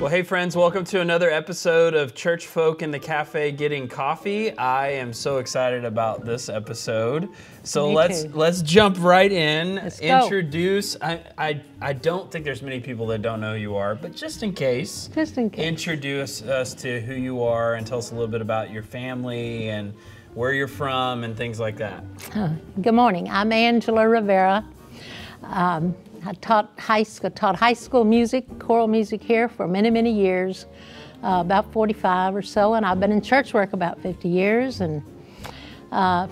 Well, hey friends, welcome to another episode of Church Folk in the Cafe Getting Coffee. I am so excited about this episode. So let's jump right in. Let's go. Introduce. I don't think there's many people that don't know who you are, but just in case, introduce us to who you are and tell us a little bit about your family and where you're from and things like that. Good morning. I'm Angela Rivera. I taught high school music, choral music here for many, many years, about 45 or so, and I've been in church work about 50 years, and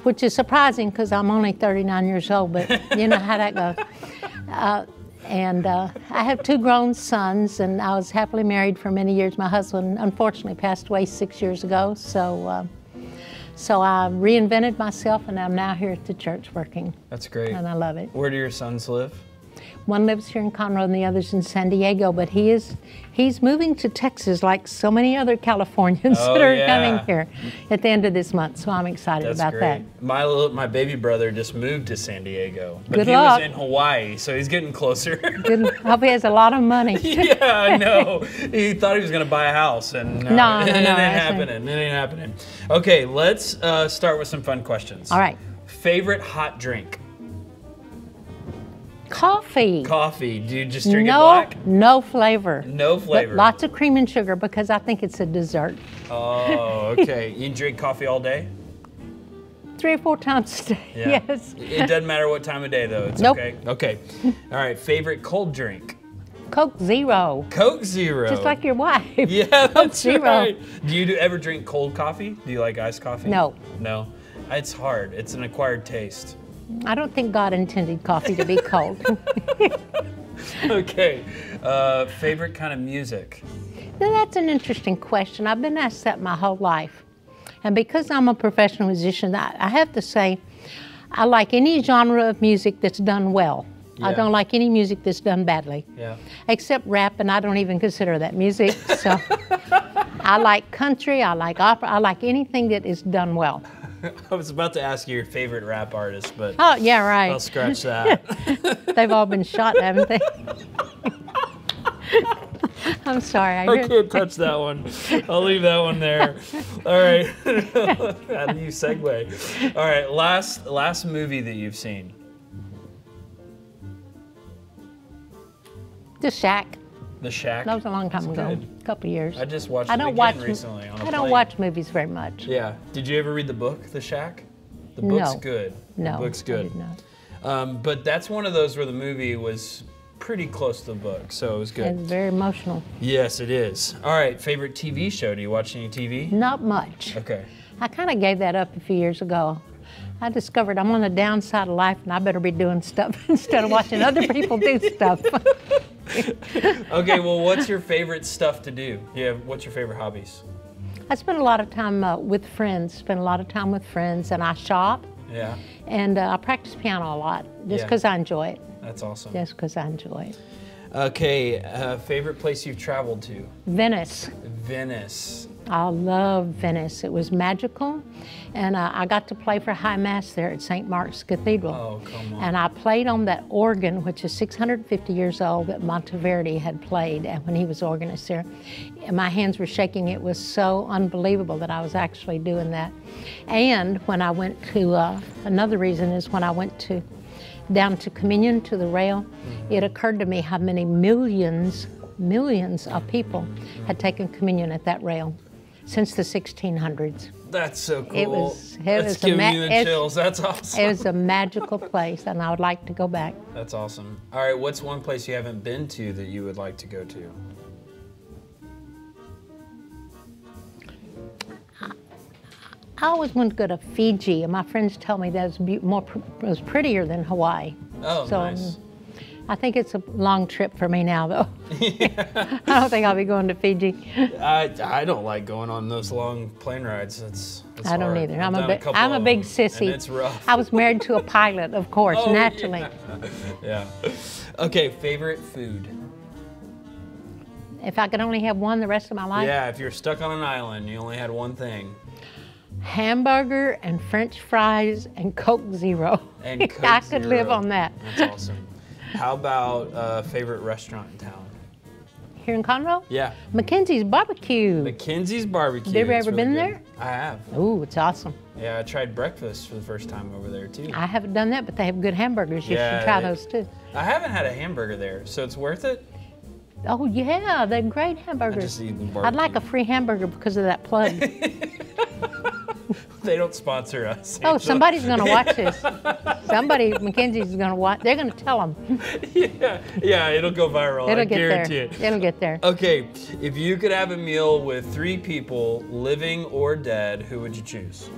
which is surprising because I'm only 39 years old, but you know how that goes. I have two grown sons, and I was happily married for many years. My husband unfortunately passed away 6 years ago, so I reinvented myself, and I'm now here at the church working. That's great. And I love it. Where do your sons live? One lives here in Conroe and the other's in San Diego, but he's moving to Texas like so many other Californians that are coming here at the end of this month, so I'm excited about that. My baby brother just moved to San Diego, but Good he luck. was in Hawaii, so he's getting closer. Good. Hope he has a lot of money. Yeah, I know. He thought he was going to buy a house, and no, it ain't happening. It ain't happening. Okay, let's start with some fun questions. All right. Favorite hot drink? Coffee. Coffee. Do you just drink it black? No flavor. No flavor. But lots of cream and sugar because I think it's a dessert. Oh, okay. You drink coffee all day? 3 or 4 times a day, Yeah. yes. It doesn't matter what time of day, though. It's Nope. okay. Okay. All right. Favorite cold drink? Coke Zero. Coke Zero. Just like your wife. Yeah, that's Zero. right. Do you ever drink cold coffee? Do you like iced coffee? No. No? It's hard. It's an acquired taste. I don't think God intended coffee to be cold. Okay. Favorite kind of music? Now, that's an interesting question. I've been asked that my whole life. And because I'm a professional musician, I have to say I like any genre of music that's done well. Yeah. I don't like any music that's done badly. Yeah. Except rap, and I don't even consider that music. So I like country, I like opera, I like anything that is done well. I was about to ask you your favorite rap artist, but Oh, yeah, right. I'll scratch that. They've all been shot, haven't they? I'm sorry. I can't touch that one. I'll leave that one there. All right. How do you segue? All right. Last movie that you've seen. The Shack. The Shack. That was a long time ago. Good. A couple of years. I just watched it again recently on a I don't plane. watch movies very much. Yeah. Did you ever read the book, The Shack? The book's No. good. No, The book's good. I did not. But that's one of those where the movie was pretty close to the book, so it was good. It's very emotional. Yes, it is. All right, favorite TV show? Do you watch any TV? Not much. Okay. I kind of gave that up a few years ago. I discovered I'm on the downside of life and I better be doing stuff instead of watching other people do stuff. Okay, well, what's your favorite stuff to do? What's your favorite hobbies? I spend a lot of time with friends, and I shop. Yeah. And I practice piano a lot just because I enjoy it. That's awesome. Just because I enjoy it. Okay, favorite place you've traveled to? Venice. Venice. I love Venice. It was magical, and I got to play for High Mass there at St. Mark's Cathedral. Oh, come on. And I played on that organ, which is 650 years old, that Monteverdi had played when he was organist there. And my hands were shaking. It was so unbelievable that I was actually doing that. And when I went to, another reason is when I went down to communion, to the rail, it occurred to me how many millions of people had taken communion at that rail since the 1600s. That's so cool. It was That's giving you the chills. That's awesome. It was a magical place, and I would like to go back. That's awesome. All right, what's one place you haven't been to that you would like to go to? I always wanted to go to Fiji, and my friends tell me that was prettier than Hawaii. Oh, so, nice. I think it's a long trip for me now, though. I don't think I'll be going to Fiji. I don't like going on those long plane rides. It's I don't hard. either. I've done a couple I'm a of big them, sissy. and it's rough. I was married to a pilot, of course, Oh, naturally. Yeah. Okay, favorite food? If I could only have one the rest of my life? Yeah, if you're stuck on an island, you only had one thing. Hamburger and French fries and Coke Zero. And Coke I could live Zero. on that. That's awesome. How about favorite restaurant in town? here in Conroe? Yeah. Mackenzie's Barbecue. Mackenzie's Barbecue. Have you ever been there? I have. Ooh, it's awesome. Yeah, I tried breakfast for the first time over there too. I haven't done that, but they have good hamburgers. You should try those too. I haven't had a hamburger there, so it's worth it? Oh yeah, they're great hamburgers. I just eat barbecue. I'd like a free hamburger because of that plug. They don't sponsor us. Oh, somebody's going to watch this. Somebody, Mackenzie's going to watch. They're going to tell them. Yeah, it'll go viral. I guarantee it. It'll get there. Okay, if you could have a meal with 3 people, living or dead, who would you choose?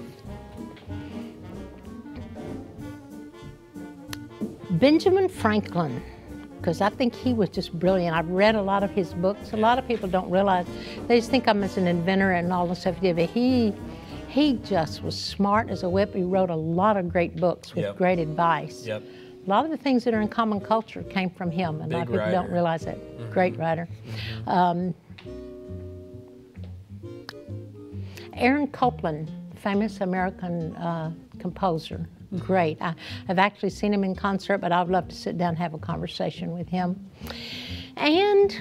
Benjamin Franklin, because I think he was just brilliant. I've read a lot of his books. A lot of people don't realize. They just think I'm as an inventor and all the stuff he did, but he just was smart as a whip. He wrote a lot of great books with great advice. Yep. A lot of the things that are in common culture came from him, and a lot of people don't realize that. Great writer. Aaron Copland, famous American composer. Great. I've actually seen him in concert, but I'd love to sit down and have a conversation with him. And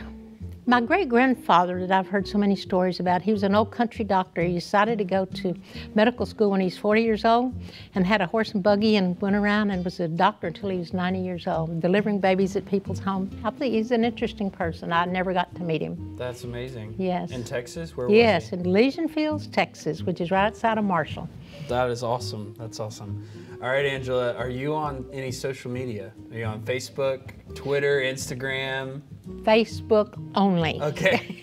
my great-grandfather that I've heard so many stories about, he was an old country doctor. He decided to go to medical school when he was 40 years old and had a horse and buggy and went around and was a doctor until he was 90 years old, delivering babies at people's homes. I think he's an interesting person. I never got to meet him. That's amazing. Yes. In Texas? Where was he? Yes, in Elysian Fields, Texas, which is right outside of Marshall. That is awesome. That's awesome. All right, Angela, are you on any social media? Are you on Facebook, Twitter, Instagram? Facebook only. Okay.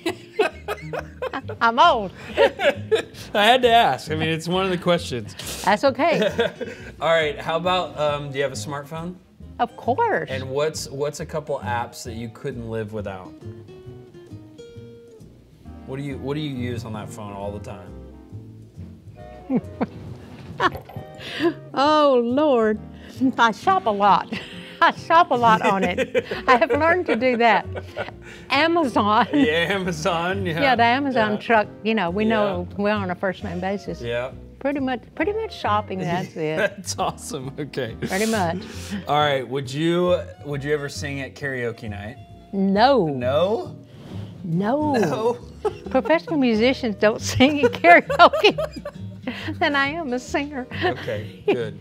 I'm old. I had to ask. I mean, it's one of the questions. That's okay. All right, how about, do you have a smartphone? Of course. And what's a couple apps that you couldn't live without? What do you use on that phone all the time? Oh, Lord. I shop a lot. I shop a lot on it. I have learned to do that. Amazon. Yeah, Amazon. Yeah, yeah, the Amazon truck, you know, we know we're on a first-name basis. Yeah. Pretty much shopping, that's it. That's awesome. Okay. Pretty much. All right, would you ever sing at karaoke night? No. No? No. No? Professional musicians don't sing at karaoke. Then I am a singer. Okay, good.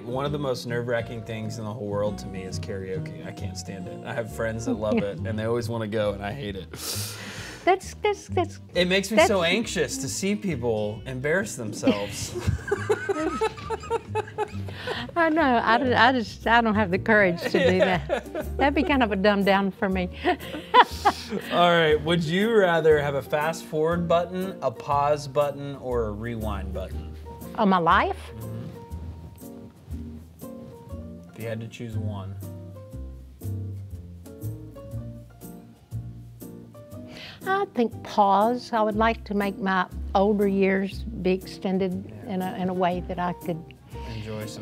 One of the most nerve-wracking things in the whole world to me is karaoke. I can't stand it. I have friends that love it, and they always want to go, and I hate it. It makes me so anxious to see people embarrass themselves. I know. I don't have the courage to do that. That'd be kind of a dumb down for me. All right. Would you rather have a fast forward button, a pause button, or a rewind button? Oh, my life? If you had to choose one. I think pause. I would like to make my older years be extended in a way that I could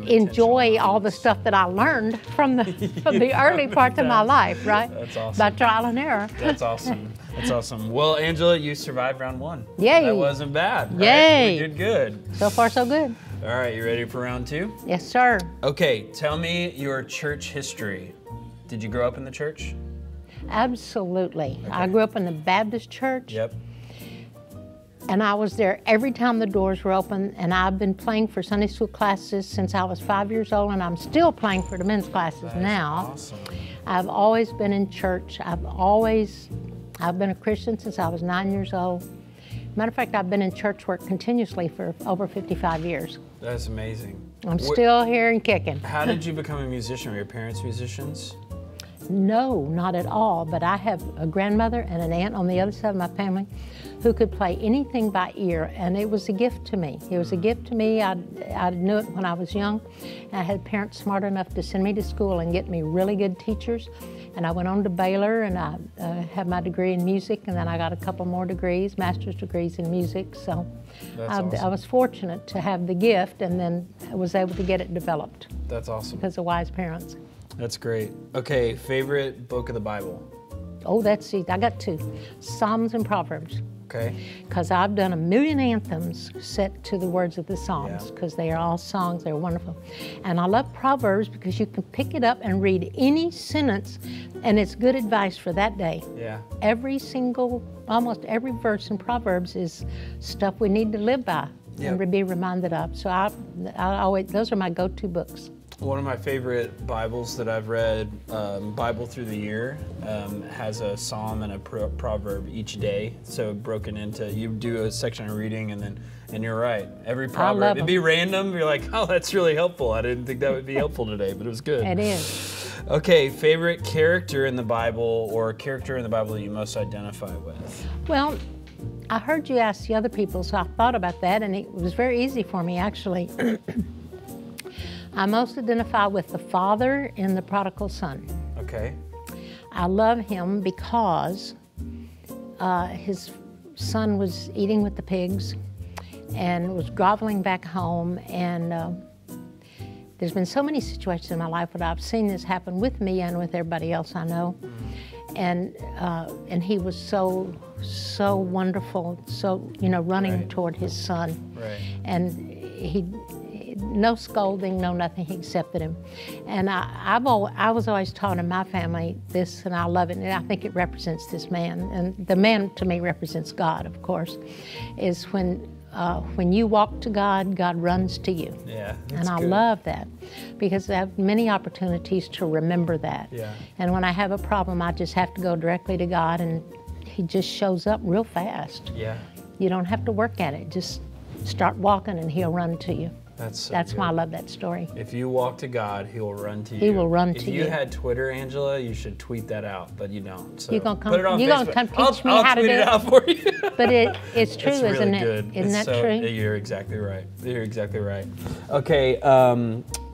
enjoy all the stuff that I learned from the early parts of my life, right? That's awesome. By trial and error. That's awesome. That's awesome. Well, Angela, you survived round 1. Yay. That wasn't bad. Right? Yay. We did good. So far, so good. All right, you ready for round 2? Yes, sir. Okay, tell me your church history. Did you grow up in the church? Absolutely. Okay. I grew up in the Baptist church. Yep. And I was there every time the doors were open, and I've been playing for Sunday school classes since I was 5 years old, and I'm still playing for the men's classes now. Awesome. I've always been in church. I've been a Christian since I was 9 years old. Matter of fact, I've been in church work continuously for over 55 years. That's amazing. I'm still here and kicking. How did you become a musician? Were your parents musicians? No, not at all, but I have a grandmother and an aunt on the other side of my family who could play anything by ear, and it was a gift to me. It was a gift to me. I knew it when I was young. And I had parents smart enough to send me to school and get me really good teachers, and I went on to Baylor, and I had my degree in music, and then I got a couple more degrees, master's degrees in music, so I was fortunate to have the gift, and then I was able to get it developed. That's awesome. Because of wise parents. That's great. Okay, favorite book of the Bible? Oh, I got 2, Psalms and Proverbs. Okay. Because I've done 1 million anthems set to the words of the Psalms, because they are all songs, they're wonderful. And I love Proverbs because you can pick it up and read any sentence, and it's good advice for that day. Yeah. Almost every verse in Proverbs is stuff we need to live by and be reminded of. So I always, those are my go-to books. One of my favorite Bibles that I've read, Bible Through the Year, has a psalm and a proverb each day. So broken into, you do a section of reading and you're right. Every proverb, it'd be random. You're like, oh, that's really helpful. I didn't think that would be helpful today, but it was good. It is. Okay, favorite character in the Bible or character in the Bible that you most identify with? Well, I heard you ask the other people, so I thought about that, and it was very easy for me, actually. I most identify with the father in the prodigal son. Okay. I love him because his son was eating with the pigs and was groveling back home, and there's been so many situations in my life where I've seen this happen with me and with everybody else I know. And he was so wonderful, so, running toward his son. Right. And no scolding, no nothing, he accepted him. And I was always taught in my family this, and I love it, and I think it represents this man. And the man to me represents God, of course, is when you walk to God, God runs to you. Yeah, and I love that because I have many opportunities to remember that. Yeah. And when I have a problem, I just have to go directly to God, and he just shows up real fast. Yeah. You don't have to work at it. Just start walking and he'll run to you. That's why I love that story. If you walk to God, he will run to you. He will run to you. If you had Twitter, Angela, you should tweet that out, but you don't. So you're going to put it on Facebook. come teach me how to do it. I'll tweet it out for you. But it's true, it's really isn't it? Good. Isn't that true? You're exactly right. You're exactly right. Okay,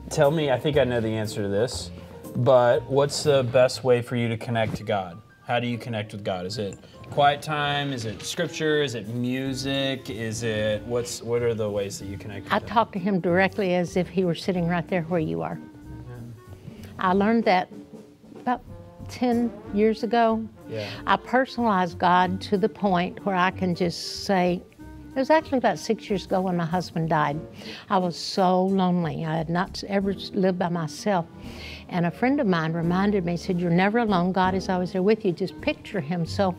tell me, I think I know the answer to this, but what's the best way for you to connect to God? How do you connect with God? Is it quiet time? Is it scripture? Is it music? Is it, what are the ways that you connect with I him? talk to him directly as if he were sitting right there where you are. I learned that about 10 years ago. Yeah. I personalized God to the point where I can just say, it was actually about 6 years ago when my husband died. I was so lonely. I had not ever lived by myself. And a friend of mine reminded me, said, you're never alone. God is always there with you. Just picture him. So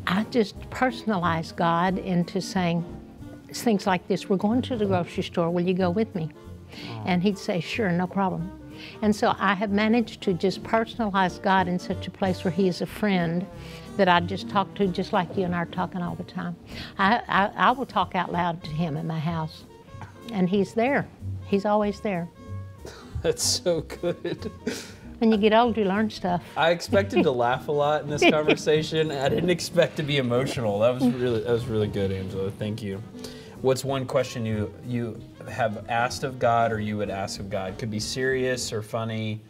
I just personalized God into saying things like this. We're going to the grocery store. Will you go with me? And he'd say, sure, no problem. And so I have managed to just personalize God in such a place where he is a friend that I just talk to, just like you and I are talking all the time. I will talk out loud to him in my house, and he's there. He's always there. That's so good. When you get old, you learn stuff. I expected to laugh a lot in this conversation. I didn't expect to be emotional. That was really good, Angela. Thank you. What's one question you have asked of God or you would ask of God? Could be serious or funny.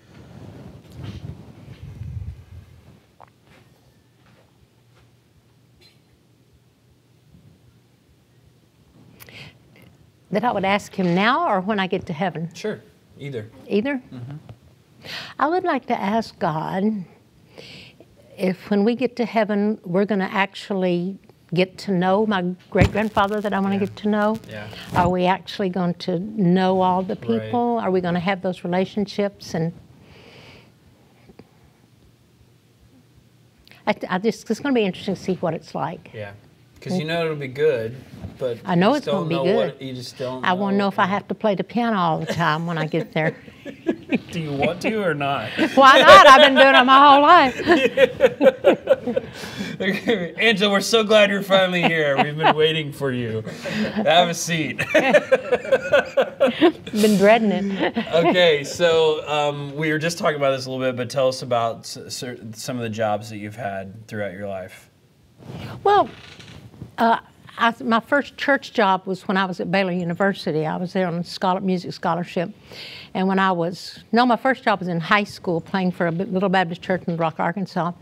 That I would ask him now or when I get to heaven? Sure, either. Either? Mm-hmm. I would like to ask God if when we get to heaven, we're going to actually get to know my great-grandfather that I want to get to know. Yeah. Are we actually going to know all the people? Right. Are we going to have those relationships? And it's going to be interesting to see what it's like. Yeah. Because you know it'll be good, but I know it's going to be good. You just don't know. I want to know if I have to play the piano all the time when I get there. Do you want to or not? Why not? I've been doing it my whole life. Angela, we're so glad you're finally here. We've been waiting for you. Have a seat. Been dreading it. Okay, so we were just talking about this a little bit, but tell us about some of the jobs that you've had throughout your life. Well, my first church job was when I was at Baylor University. I was there on a music scholarship. And when my first job was in high school playing for a little Baptist church in Rock, Arkansas.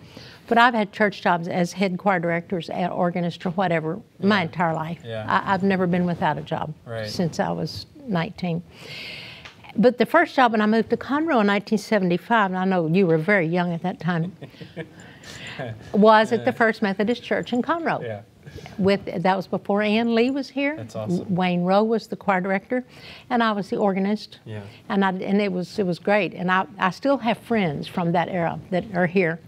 But I've had church jobs as head choir directors, organist, or whatever, my entire life. Yeah. I've never been without a job since I was 19. But the first job when I moved to Conroe in 1975, and I know you were very young at that time, was at the First Methodist Church in Conroe. Yeah. that was before Ann Lee was here. That's awesome. Wayne Rowe was the choir director, and I was the organist. Yeah. And it was great. And I still have friends from that era that are here.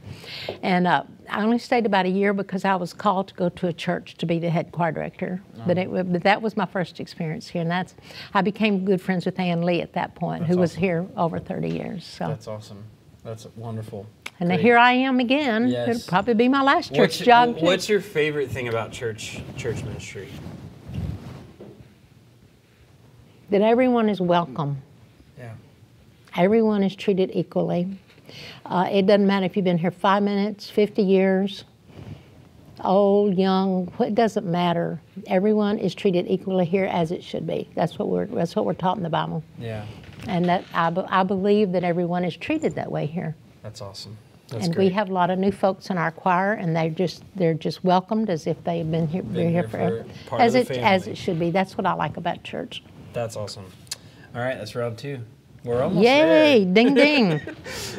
And I only stayed about a year because I was called to go to a church to be the head choir director. But that was my first experience here, and I became good friends with Ann Lee at that point, who was here over 30 years. So that's awesome. That's wonderful. And here I am again. Yes. It'll probably be my last church job. What's your favorite thing about church ministry? That everyone is welcome. Yeah. Everyone is treated equally. It doesn't matter if you've been here 5 minutes, 50 years, old, young, it doesn't matter. Everyone is treated equally here as it should be. That's what we're taught in the Bible. Yeah. And that I believe that everyone is treated that way here. That's awesome. That's and great. we have a lot of new folks in our choir, and they're just welcomed as if they've been here forever, as it should be. That's what I like about church. That's awesome. All right, that's round 2. We're almost Yay! there. Ding ding.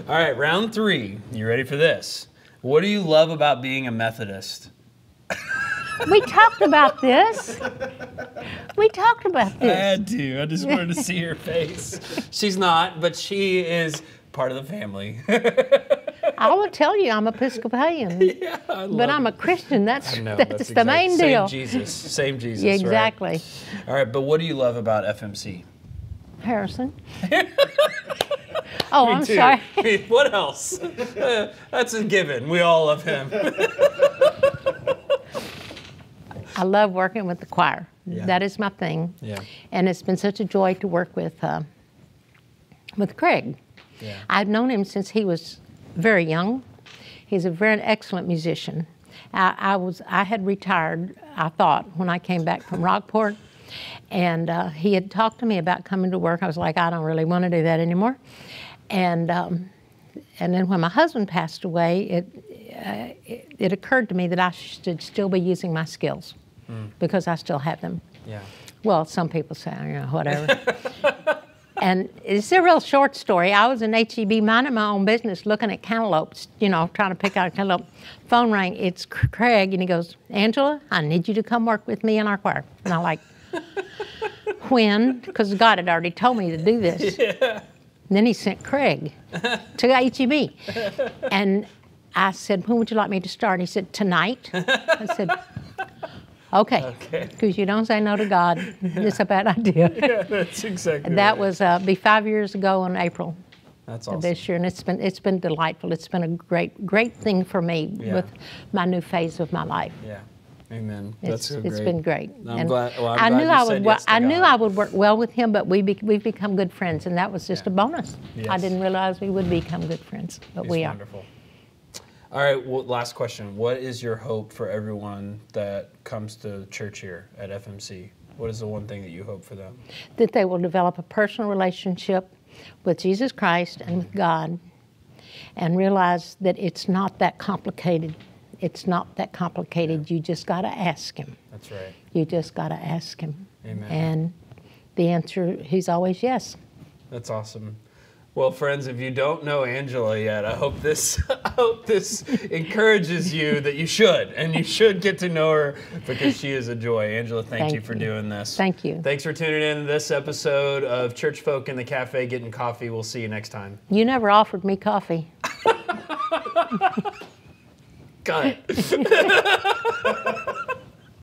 All right, round 3. You ready for this? What do you love about being a Methodist? We talked about this. We talked about this. I had to. I just wanted to see her face. She's not, but she is part of the family. I will tell you, I'm Episcopalian. Yeah, but I'm a Christian. That's exactly the main deal. Same Jesus. Yeah, exactly. Right? All right, but what do you love about FMC? Harrison. Oh, Me I'm too. sorry. What else? That's a given. We all love him. I love working with the choir. Yeah. That is my thing. Yeah. And it's been such a joy to work with Craig. Yeah. I've known him since he was very young. He's a very excellent musician. I had retired, I thought, when I came back from Rockport, and he had talked to me about coming to work. I was like, I don't really want to do that anymore. And then when my husband passed away, it occurred to me that I should still be using my skills because I still have them. Yeah. Well, some people say, whatever. And it's a real short story. I was in HEB minding my own business looking at cantaloupes, trying to pick out a cantaloupe. Phone rang, it's Craig, and he goes, Angela, I need you to come work with me in our choir. And I'm like, when? Because God had already told me to do this. Yeah. And then he sent Craig to HEB. And I said, when would you like me to start? He said, tonight. I said, okay, because you don't say no to God. It's a bad idea. Yeah, that's exactly That right. was be 5 years ago in April. That's awesome. This year, and it's been delightful. It's been a great thing for me with my new phase of my life. Yeah, amen. It's so great. It's been great. I'm glad. Well, I I'm knew glad you said yes to I knew God. I would work well with him, but we've become good friends, and that was just a bonus. Yes. I didn't realize we would become good friends, but we are. Wonderful. All right, well, last question. What is your hope for everyone that comes to church here at FMC? What is the one thing that you hope for them? That they will develop a personal relationship with Jesus Christ and with God, and realize that it's not that complicated. It's not that complicated. You just got to ask him. That's right. You just got to ask him. Amen. And the answer, he's always yes. That's awesome. Well, friends, if you don't know Angela yet, I hope this encourages you that you should, and you should get to know her because she is a joy. Angela, thank you for doing this. Thank you. Thanks for tuning in to this episode of Church Folk in the Cafe Getting Coffee. We'll see you next time. You never offered me coffee. Got it.